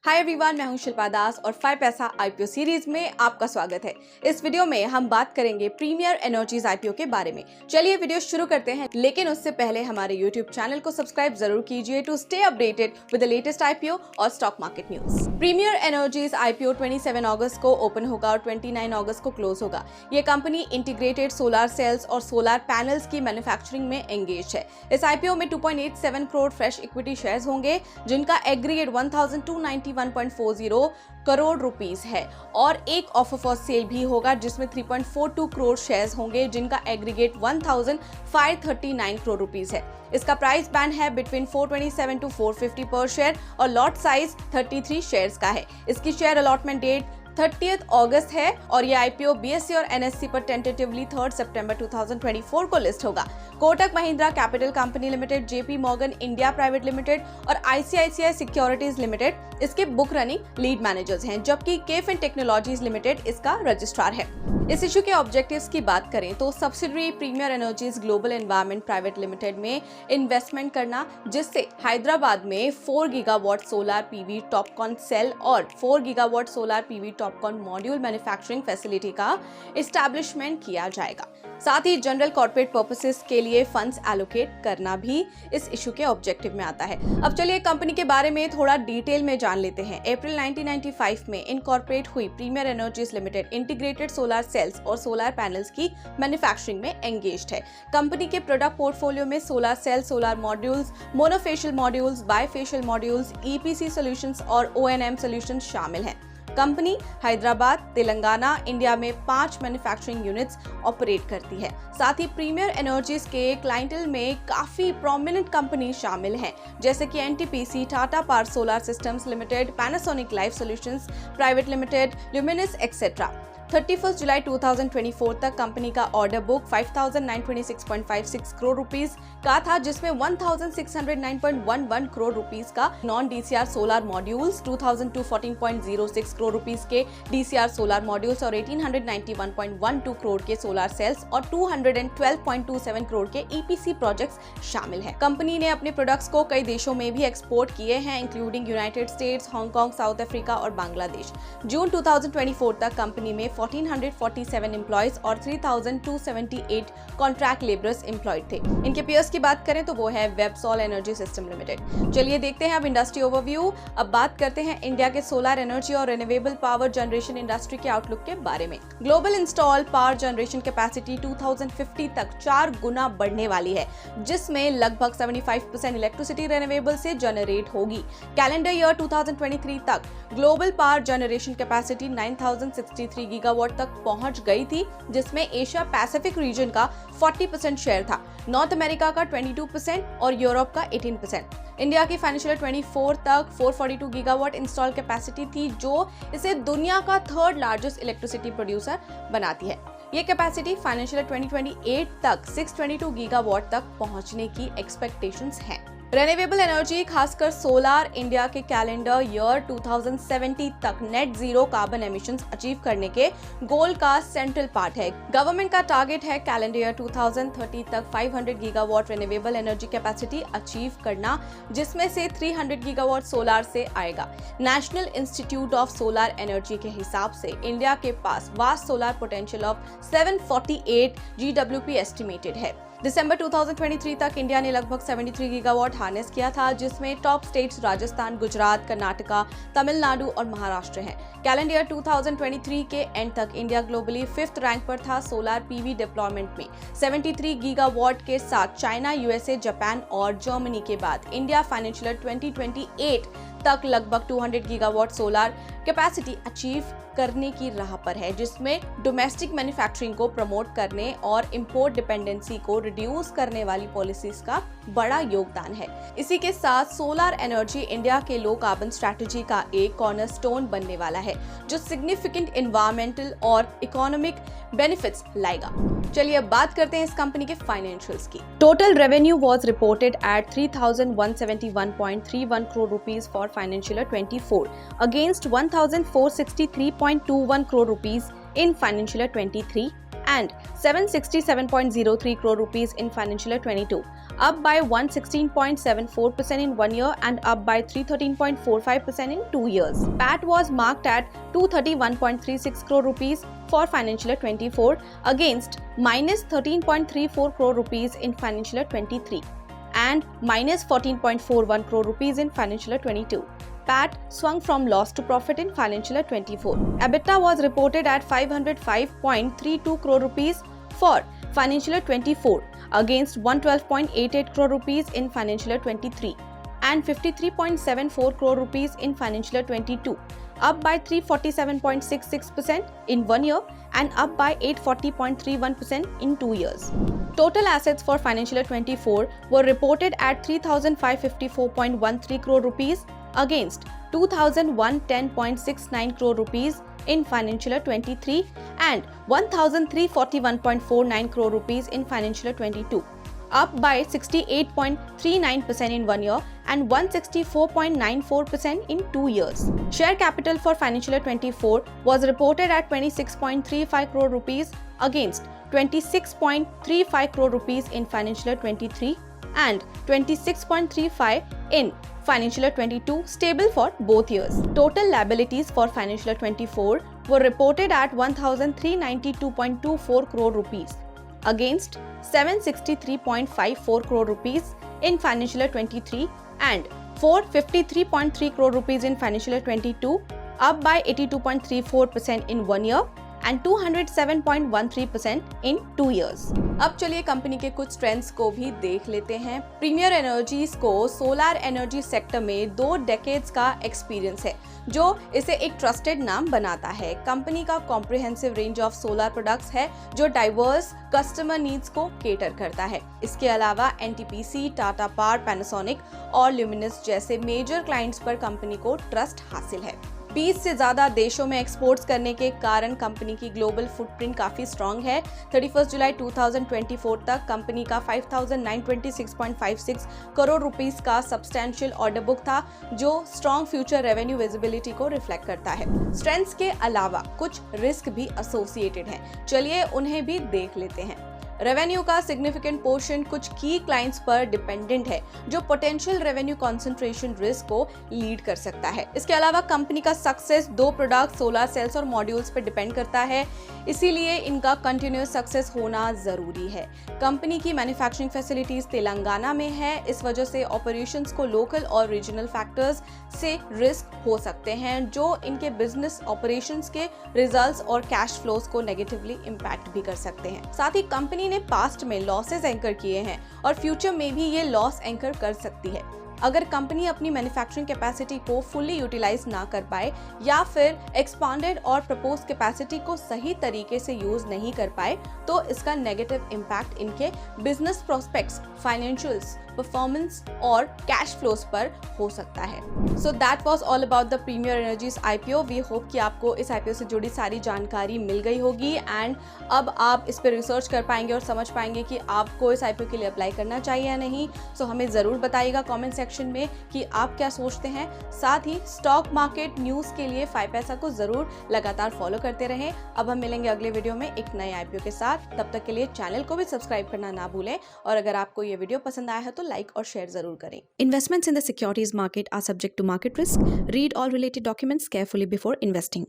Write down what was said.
Hi everyone, मैं हूं शिल्पा दास और 5 पैसा आईपीओ सीरीज में आपका स्वागत है। इस वीडियो में हम बात करेंगे प्रीमियर एनर्जीज आईपीओ के बारे में। चलिए वीडियो शुरू करते हैं, लेकिन उससे पहले हमारे यूट्यूब चैनल को सब्सक्राइब जरूर कीजिए to stay updated with the latest IPO और stock market news. Premier energies IPO 27 अगस्त को ओपन होगा और 29 अगस्त को क्लोज होगा। ये कंपनी इंटीग्रेटेड सोलर सेल्स और सोलर पैनल्स की मैन्युफैक्चरिंग में एंगेज है। इस आईपीओ में 2.87 करोड़ फ्रेश इक्विटी शेयर्स होंगे, जिनका एग्रीगेट 1291.40 करोड़ रुपीस है, और एक ऑफर फॉर सेल भी होगा जिसमें 3.42 करोड़ शेयर्स होंगे, जिनका एग्रीगेट 1539 करोड़ रुपीस है। इसका प्राइस बैंड है बिटवीन 427 टू 450 पर शेयर और लॉट साइज 33 शेयर्स का है। इसकी शेयर अलॉटमेंट डेट 30 अगस्त है और ये आईपीओ बीएसई और एनएससी पर टेंटेटिवली 3 सितंबर 2024 को लिस्ट होगा। Kotak Mahindra capital company limited, JP Morgan India private limited और आईसीआईसीआई सिक्योरिटीज लिमिटेड इसके बुक रनिंग लीड मैनेजर्स हैं, जबकि केफिन टेक्नोलॉजीज लिमिटेड इसका रजिस्ट्रार है। इस इशू के ऑब्जेक्टिव्स की बात करें तो subsidiary premier energies global environment private limited में इन्वेस्टमेंट करना, जिससे हैदराबाद में 4 gigawatt solar PV TOPCon cell और 4 gigawatt solar PV Topcon module manufacturing facility का एस्टैब्लिशमेंट किया जाएगा। साथ ही जनरल कॉर्पोरेट पर्पसेस के लिए फंड्स एलोकेट करना भी इस इशू के ऑब्जेक्टिव में आता है। अब चलिए कंपनी के बारे में थोड़ा डिटेल में जान लेते हैं। अप्रैल 1995 में इनकॉर्पोरेट हुई premier energies limited integrated solar cells और सोलर पैनल्स की मैन्युफैक्चरिंग में एंगेज्ड है। कंपनी के प्रोडक्ट पोर्टफोलियो में solar cell, solar modules, monofacial modules, bifacial modules, EPC solutions और ओएनएम सॉल्यूशंस शामिल हैं। कंपनी हैदराबाद, तेलंगाना, इंडिया में 5 मैन्युफैक्चरिंग यूनिट्स ऑपरेट करती है। साथ ही प्रीमियर एनर्जीज के क्लाइंटल में काफी प्रोमिनेंट कंपनी शामिल हैं, जैसे कि NTPC, Tata power solar systems limited, Panasonic life solutions private limited, luminous etcetera. 31 जुलाई 2024 तक कंपनी का ऑर्डर बुक 5926.56 करोड़ रुपीस का था, जिसमें 1609.11 करोड़ रुपीस का non DCR solar modules, 2214.06 crore rupees के डीसीआर सोलर मॉड्यूल्स और 1891.12 करोड़ के सोलर सेल्स और 212.27 करोड़ के ईपीसी प्रोजेक्ट्स शामिल हैं। कंपनी ने अपने प्रोडक्ट्स को कई देशों में भी एक्सपोर्ट किए हैं, including United states, Hong Kong, south Africa और बांग्लादेश। जून 2024 तक कंपनी में 1447 एम्प्लॉयज और 3278 कॉन्ट्रैक्ट लेबरर्स एम्प्लॉयड थे। इनके पीयर्स की बात करें तो वो है वेबसॉल एनर्जी सिस्टम लिमिटेड। चलिए देखते हैं अब इंडस्ट्री ओवरव्यू। अब बात करते हैं इंडिया के सोलर एनर्जी और रिन्यूएबल पावर जनरेशन इंडस्ट्री के आउटलुक के बारे में। Global install power generation capacity 2050 तक 4 गुना बढ़ने वाली है, जिसमें लगभग 75% इलेक्ट्रिसिटी रिन्यूएबल से जनरेट होगी। कैलेंडर ईयर 2023 तक global power generation capacity 9063 gigawatt तक पहुंच गई थी, जिसमें एशिया पैसिफिक रीजन का 40% शेयर था, नॉर्थ अमेरिका का 22% और यूरोप का 18%। इंडिया की फाइनेंशियल 24 तक 442 गीगावाट इंस्टॉल कैपेसिटी थी, जो इसे दुनिया का 3rd लार्जेस्ट इलेक्ट्रिसिटी प्रोड्यूसर बनाती है। ये कैपेसिटी फाइनेंशियल 2028 तक 622 गीगावाट तक पहुंचने की एक्सपेक्टेशंस हैं। रिन्यूएबल एनर्जी, खासकर सोलर, इंडिया के कैलेंडर ईयर 2070 तक net zero carbon emissions achieve करने के गोल का सेंट्रल पार्ट है। गवर्नमेंट का टारगेट है कैलेंडर ईयर 2030 तक 500 gigawatt renewable energy capacity achieve करना, जिसमें से 300 गीगावाट सोलर से आएगा। National Institute of Solar Energy के हिसाब से इंडिया के पास vast solar potential of 748 GWP estimated है। दिसंबर 2023 तक इंडिया ने लगभग 73 गीगावाट हार्नेस किया था, जिसमें टॉप स्टेट्स राजस्थान, गुजरात, कर्नाटका, तमिलनाडु और महाराष्ट्र हैं। कैलेंडर ईयर 2023 के एंड तक इंडिया ग्लोबली 5th रैंक पर था सोलर पीवी डिप्लॉयमेंट में। 73 गीगावाट के साथ चाइना, यूएसए, जापान और जर्मनी के बाद इंडिया फाइनेंशियल 2028 तक लगभग 200 गीगावाट सोलर कैपेसिटी अचीव करने की राह पर है, जिसमें डोमेस्टिक मैन्युफैक्चरिंग को प्रमोट करने और इंपोर्ट डिपेंडेंसी को रिड्यूस करने वाली पॉलिसीज का बड़ा योगदान है। इसी के साथ सोलर एनर्जी इंडिया के लो कार्बन स्ट्रैटेजी का एक कॉर्नरस्टोन बनने वाला है, जो सिग्निफिकेंट एनवायरमेंटल और इकोनॉमिक बेनिफिट्स लाएगा। चलिए अब बात करते हैं इस कंपनी के फाइनेंशियल्स की। Total revenue was reported at 3171.31 crore rupees for financial year 24 against 1463.21 crore rupees in financial year 23 and 767.03 crore rupees in financial year 22, up by 116.74% in 1 year and up by 313.45% in 2 years. PAT was marked at 231.36 crore rupees for financial year 24 against minus 13.34 crore rupees in financial year 23 and minus 14.41 crore rupees in financial year 22. PAT swung from loss to profit in financial year 24. EBITDA was reported at 505.32 crore rupees for financial year 24 against 112.88 crore rupees in financial year 23 and 53.74 crore rupees in financial year 22, up by 347.66% in 1 year and up by 840.31% in 2 years. Total assets for financial year 24 were reported at 3,554.13 crore rupees against 2,110.69 crore rupees in financial year 23 and 1,341.49 crore rupees in financial year 22, up by 68.39% in 1 year and 164.94% in 2 years. Share capital for financial year 24 was reported at 26.35 crore rupees against 26.35 crore rupees in financial year 23 and 26.35 in financial year 22, stable for both years. Total liabilities for financial year 24 were reported at 1,392.24 crore rupees against 763.54 crore rupees in financial year 23 and 453.3 crore rupees in financial year 22, up by 82.34% in 1 year and 207.13% in 2 years. अब चलिए company के कुछ trends को भी देख लेते हैं। Premiere energies को सोलर एनर्जी सेक्टर में 2 डेकेड्स का एक्सपीरियंस है, जो इसे एक ट्रस्टेड नाम बनाता है। कंपनी का comprehensive range of solar products है जो डाइवर्स कस्टमर नीड्स को केटर करता है। इसके अलावा एनटीपीसी, टाटा पावर, पैनासोनिक और ल्यूमिनस जैसे मेजर क्लाइंट्स पर कंपनी को ट्रस्ट हासिल है। 20 से ज्यादा देशों में एक्सपोर्ट्स करने के कारण कंपनी की ग्लोबल फुटप्रिंट काफी स्ट्रांग है। 31 जुलाई 2024 तक कंपनी का 5,926.56 करोड़ रुपीस का सब्सटैंशियल ऑर्डर बुक था, जो स्ट्रांग फ्यूचर रेवेन्यू विजिबिलिटी को रिफ्लेक्ट करता है। स्ट्रेंथ्स के अलावा कुछ रिस्क भी एसोसिएटेड हैं, चलिए उन्हें भी देख लेते हैं। रेवेन्यू का सिग्निफिकेंट पोर्शन कुछ की क्लाइंट्स पर डिपेंडेंट है, जो पोटेंशियल रेवेन्यू कंसंट्रेशन रिस्क को लीड कर सकता है। इसके अलावा कंपनी का सक्सेस 2 प्रोडक्ट, सोलर सेल्स और मॉड्यूल्स पर डिपेंड करता है, इसीलिए इनका कंटिन्यूअस सक्सेस होना जरूरी है। कंपनी की मैन्युफैक्चरिंग फैसिलिटीज तेलंगाना में है, इस वजह से ऑपरेशंस को लोकल और रीजनल फैक्टर्स से रिस्क हो सकते हैं, जो इनके बिजनेस ऑपरेशंस के रिजल्ट्स और कैश फ्लोज को नेगेटिवली इम्पैक्ट भी कर सकते हैं। साथ ही कंपनी ने पास्ट में लॉसेस एंकर किए हैं और फ्यूचर में भी ये लॉस एंकर कर सकती है। अगर कंपनी अपनी मैन्युफैक्चरिंग कैपेसिटी को फुल्ली यूटिलाइज ना कर पाए या फिर एक्सपांडेड और प्रपोज कैपेसिटी को सही तरीके से यूज नहीं कर पाए, तो इसका नेगेटिव इम्पैक्ट इनके बिजनेस प्रोस्पेक्ट्स, फाइनेंशियल्स, परफॉर्मेंस और कैश फ्लोज पर हो सकता है। So that was all about the premier energies IPO. We hope कि आपको इस आईपीओ से जुड़ी सारी जानकारी मिल गई होगी एंड अब आप इस पर रिसर्च कर पाएंगे और समझ पाएंगे कि आपको इस आईपीओ के लिए अप्लाई करना चाहिए या नहीं। सो हमें ज़रूर बताइएगा कमेंट सेक्शन में कि आप क्या सोचते हैं। साथ ही स्टॉक मार्केट न्यूज़ के लिए 5 पैसा को ज़रूर लगातार फॉलो करते रहें। अब हम मिलेंगे अगले वीडियो में एक नए आईपीओ के साथ। तब तक के लिए चैनल को भी सब्सक्राइब करना ना भूलें और अगर आपको ये वीडियो पसंद आया है तो लाइक और शेयर जरूर करें। Investments in the securities market are subject to market risk. Read all related documents carefully before investing.